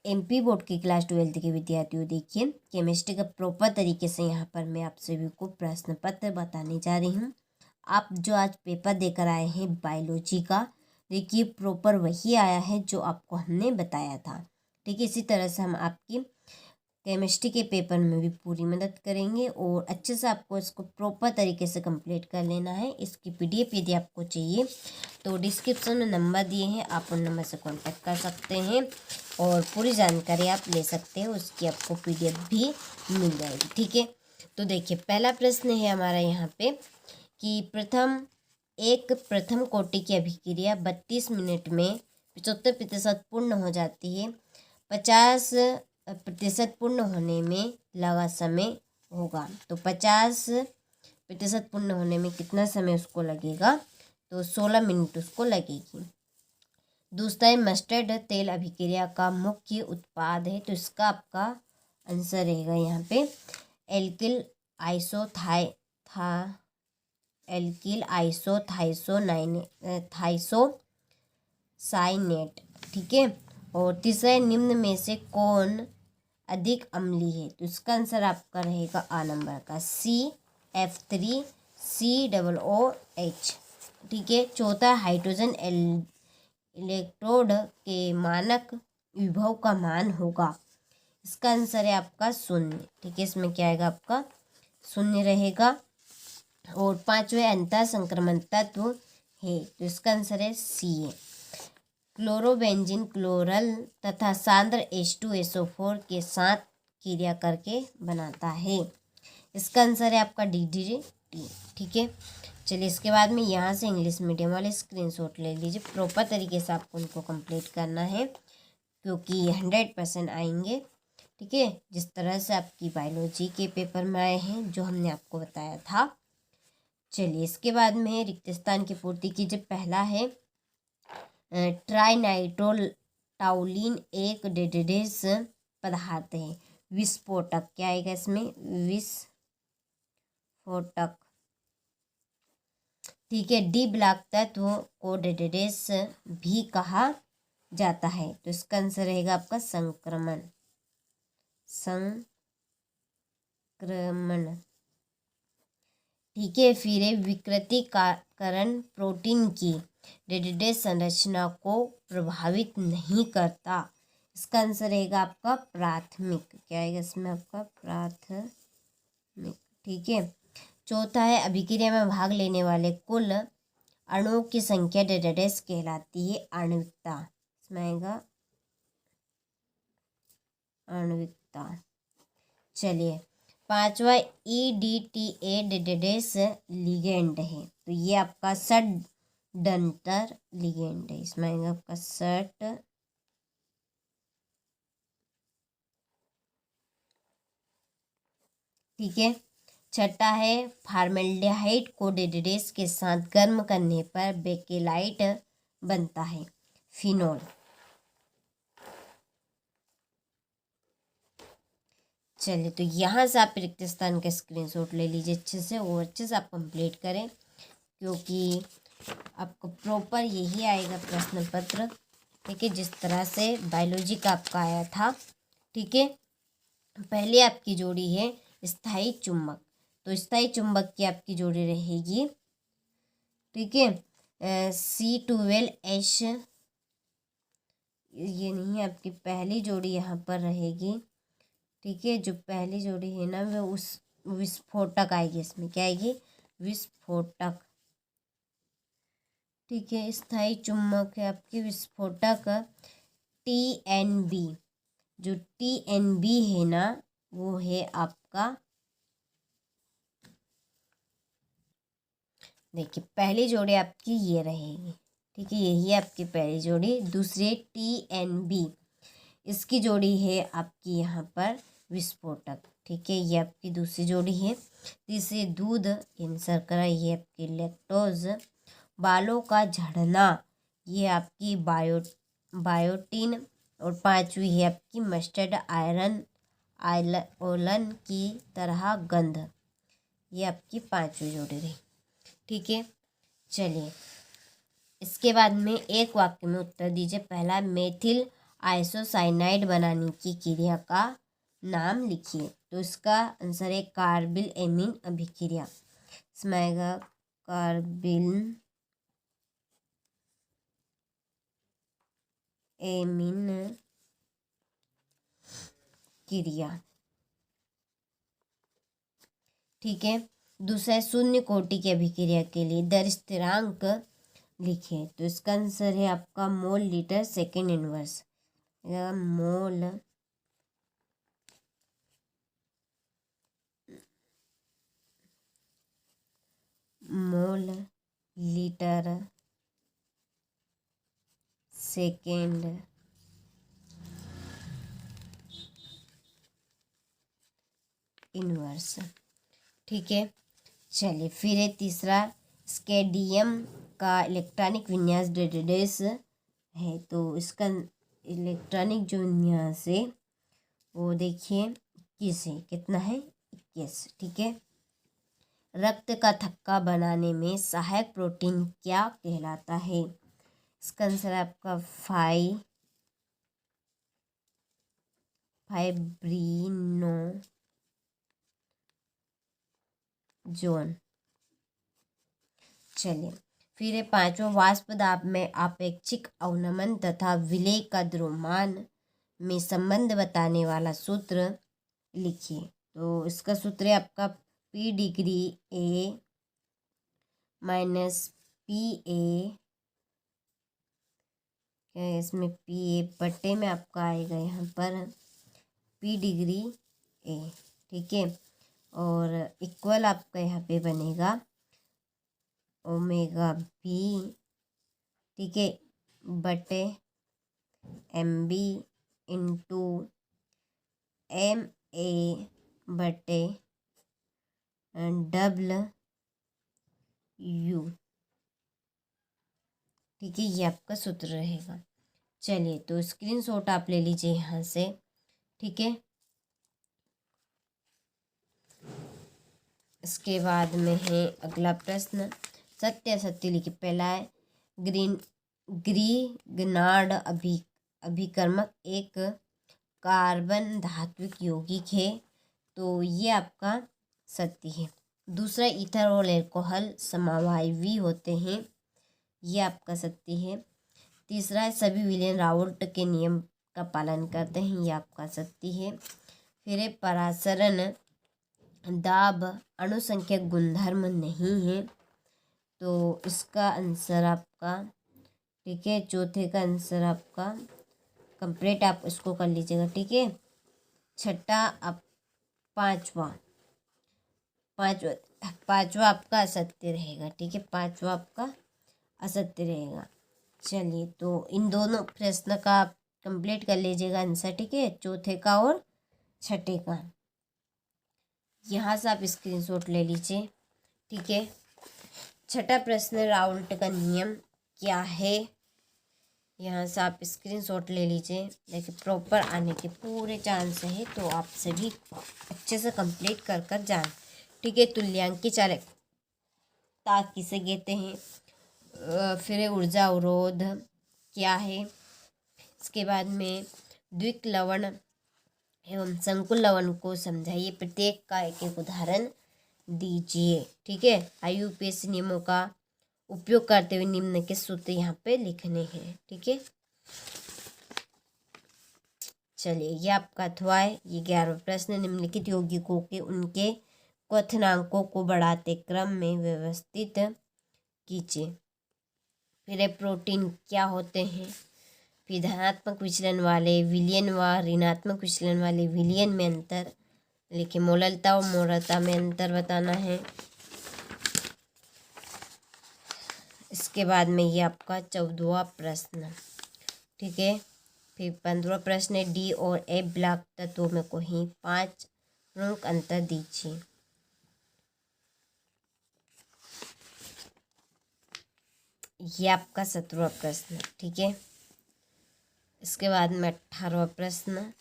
MP board की class 12 के विद्यार्थियों, देखिए केमिस्ट्री का प्रॉपर तरीके से यहाँ पर मैं आप सभी को प्रश्न पत्र बताने जा रही हूँ। आप जो आज पेपर देकर आए हैं बायोलॉजी का, देखिए प्रॉपर वही आया है जो आपको हमने बताया था। ठीक है, इसी तरह से हम आपकी केमिस्ट्री के पेपर में भी पूरी मदद करेंगे और अच्छे से आपको इसको प्रॉपर तरीके से कंप्लीट कर लेना है। इसकी पीडीएफ यदि आपको चाहिए तो डिस्क्रिप्शन में नंबर दिए हैं, आप उन नंबर से कांटेक्ट कर सकते हैं और पूरी जानकारी आप ले सकते हैं। उसकी आपको पीडीएफ भी मिल जाएगी। ठीक है, तो देखिए पहला प्रश्न है हमारा यहाँ पे कि प्रथम कोटि की अभिक्रिया 32 मिनट में 75% पूर्ण हो जाती है। 50% पूर्ण होने में लगा समय होगा। तो 50% पूर्ण होने में कितना समय उसको लगेगा? तो 16 मिनट उसको लगेगी। दूसरा है मस्टर्ड तेल अभिक्रिया का मुख्य उत्पाद है। तो इसका आपका आंसर रहेगा यहाँ पे एल्किल आइसोथाइसोसाइनेट। ठीक है, और तीसरा निम्न में से कौन अधिक अम्लीय है? तो इसका आंसर आपका रहेगा आ नंबर का CF3COOH। ठीक है, चौथा हाइड्रोजन इलेक्ट्रोड के मानक विभव का मान होगा। इसका आंसर है आपका 0। ठीक है, इसमें क्या आएगा? आपका 0 रहेगा। और पांचवें अंतर संक्रमण तत्व है। तो इसका आंसर है सी है। क्लोरोबेंजीन क्लोरल तथा सांद्र H2SO4 के साथ क्रिया करके बनाता है। इसका आंसर है आपका DDT। ठीक है, चलिए इसके बाद में यहाँ से इंग्लिश मीडियम वाले स्क्रीनशॉट ले लीजिए। प्रॉपर तरीके से आपको उनको कंप्लीट करना है क्योंकि 100% आएंगे। ठीक है, जिस तरह से आपकी बायोलॉजी के पेपर में आए हैं जो हमने आपको बताया था। चलिए इसके बाद में रिक्त स्थान की पूर्ति कीजिए। पहला है ट्राइनाइट्रोटाउलिन एक डेडेस पदार्थ है। विस्फोटक क्या आएगा इसमें? विस्फोटक। ठीक है, डी ब्लॉक तत्व को डेडेस भी कहा जाता है। तो इसका आंसर रहेगा आपका संक्रमण। ठीक है, फिर विकृतीकरण प्रोटीन की डेडेस संरचना को प्रभावित नहीं करता। इसका आंसर रहेगा आपका प्राथमिक। क्या आएगा इसमें? आपका प्राथमिक। ठीक है, चौथा है अभिक्रिया में भाग लेने वाले कुल अणुओं की संख्या डेडेस कहलाती है आणविकता। इसमें आएगा आणविकता। चलिए पांचवा EDTA डेडेस लिगेंड है। तो ये आपका षड्यंतर लिगेंड है। इसमें आएगा आपका ठीक है, छठा है फॉर्मेल्डिहाइड को डेडेस के साथ गर्म करने पर बेकेलाइट बनता है। फिनोल। चलिए तो यहाँ से आप रिक्त स्थान का स्क्रीनशॉट ले लीजिए अच्छे से और अच्छे से आप कंप्लीट करें क्योंकि आपको प्रॉपर यही आएगा प्रश्न पत्र। ठीक है, जिस तरह से बायोलॉजी का आपका आया था। ठीक है, पहले आपकी जोड़ी है स्थायी चुंबक। तो स्थायी चुंबक की आपकी जोड़ी रहेगी, ठीक है, C12H। ये नहीं है आपकी पहली जोड़ी यहाँ पर रहेगी। ठीक है, जो पहली जोड़ी है ना वो उस विस्फोटक आएगी। इसमें क्या आएगी? विस्फोटक। ठीक है, स्थायी चुंबक है आपकी विस्फोटक TNB। जो TNB है ना वो है आपका, देखिए पहली जोड़ी आपकी ये रहेगी। ठीक है, यही है आपकी पहली जोड़ी। दूसरी TNB, इसकी जोड़ी है आपकी यहाँ पर विस्फोटक। ठीक है, ये आपकी दूसरी जोड़ी है। तीसरी दूध यानी शर्करा, ये आपकी लैक्टोज। बालों का झड़ना, ये आपकी बायोटिन। और पांचवी है आपकी मस्टर्ड ओलन की तरह गंध। ये आपकी पांचवी जोड़ी रही। ठीक है, चलिए इसके बाद में एक वाक्य में उत्तर दीजिए। पहला, मेथिल आइसोसाइनाइड बनाने की क्रिया का नाम लिखिए। तो इसका आंसर है कार्बिल एमीन अभिक्रिया। इसमें आएगा कार्बिल एमीन क्रिया। ठीक है। दूसरा शून्य कोटि की अभिक्रिया के लिए दर स्थिरांक लिखिए। तो इसका आंसर है आपका mole litre second inverse. Mole litre second inverse. ठीक है। चलिए फिर है तीसरा, स्केडियम का इलेक्ट्रॉनिक विन्यास डेटाडेस है। तो इसका इलेक्ट्रॉनिक जो विन्यास है वो देखिए 21 है। कितना है? 21। ठीक है। रक्त का थक्का बनाने में सहायक प्रोटीन क्या कहलाता है? इसका आंसर आपका फाइब्रिनोजोन। चलिए फिर है पांचवा, वाष्प दाब में आपेक्षिक अवनमन तथा विलय का द्रव्यमान में संबंध बताने वाला सूत्र लिखिए। तो इसका सूत्र है आपका P degree A minus PA, इसमें PA बट्टे में आपका आएगा यहाँ पर P डिग्री A। ठीक है। और इक्वल आपका यहाँ पे बनेगा ओमेगा B। ठीक है, बटे MB इंटू MA बटे WU। ठीक है, ये आपका सूत्र रहेगा। चलिए तो स्क्रीनशॉट आप ले लीजिए यहाँ से। ठीक है। इसके बाद में है अगला प्रश्न, सत्य असत्य लिखिए। पहला है ग्रीगनार्ड अभिकर्मक एक कार्बन धात्विक यौगिक है। तो ये आपका सत्य है। दूसरा, ईथर और अल्कोहल समवायवी होते हैं। ये आपका सत्य है। तीसरा है सभी विलियम राउल्ट के नियम का पालन करते हैं। ये आपका सत्य है। फिर है परासरण दाब अणुसंख्यक गुणधर्म नहीं है। तो इसका आंसर आपका, ठीक है, चौथे का आंसर आपका कंप्लीट आप इसको कर लीजिएगा। ठीक है। छठा आप पांचवा आपका असत्य रहेगा। ठीक है, पांचवा आपका असत्य रहेगा। चलिए तो इन दोनों प्रश्न का आप कंप्लीट कर लीजिएगा आंसर। ठीक है, चौथे का और छठे का। यहाँ से आप स्क्रीनशॉट ले लीजिए। ठीक है। छठा प्रश्न, राउल्ट का नियम क्या है? यहाँ से आप स्क्रीनशॉट ले लीजिए। देखिए प्रॉपर आने के पूरे चांस है, तो आप सभी अच्छे से कंप्लीट कर जाएं। ठीक है। तुल्यांकी चालकता किसे कहते हैं? फिर ऊर्जा अवरोध क्या है? इसके बाद में द्विक लवण एवं संकुल लवण को समझाइए। प्रत्येक का एक एक उदाहरण दीजिए। ठीक है। IUPAC नियमों का उपयोग करते हुए निम्न के सूत्र यहाँ पे लिखने हैं। ठीक है। चलिए ये आपका अथवा है। ये 11वां प्रश्न, निम्नलिखित यौगिकों के उनके क्वथनांकों को बढ़ाते क्रम में व्यवस्थित कीजिए। फिर प्रोटीन क्या होते हैं? फिर धनात्मक विचलन वाले विलियन व ऋणात्मक विचलन वाले विलियन में अंतर लिखिए। मोललता और मोरता में अंतर बताना है। इसके बाद में ये आपका 14वां प्रश्न। ठीक है। फिर 15वां प्रश्न है, D और F ब्लॉक तत्वों में कोई 5 प्रमुख अंतर दीजिए। ये आपका 17वां प्रश्न। ठीक है। इसके बाद में 18वां प्रश्न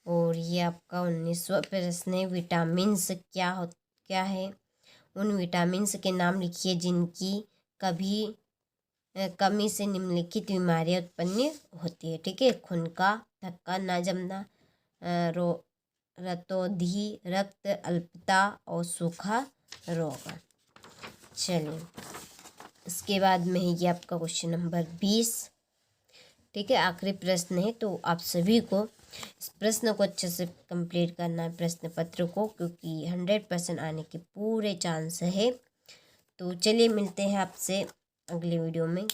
और ये आपका 19वां प्रश्न है, विटामिन्स क्या है? उन विटामिन्स के नाम लिखिए जिनकी कभी कमी से निम्नलिखित बीमारियां उत्पन्न होती है। ठीक है, खून का थक्का, ना जमना, रतौंधी, रक्त अल्पता और सूखा रोग। चलिए, इसके बाद में है ये आपका क्वेश्चन नंबर 20। ठीक है, आखिरी प्रश्न है, तो आप सभी को इस प्रश्न को अच्छे से कंप्लीट करना है, प्रश्न पत्र को, क्योंकि 100% आने के पूरे चांस है। तो चलिए, मिलते हैं आपसे अगले वीडियो में।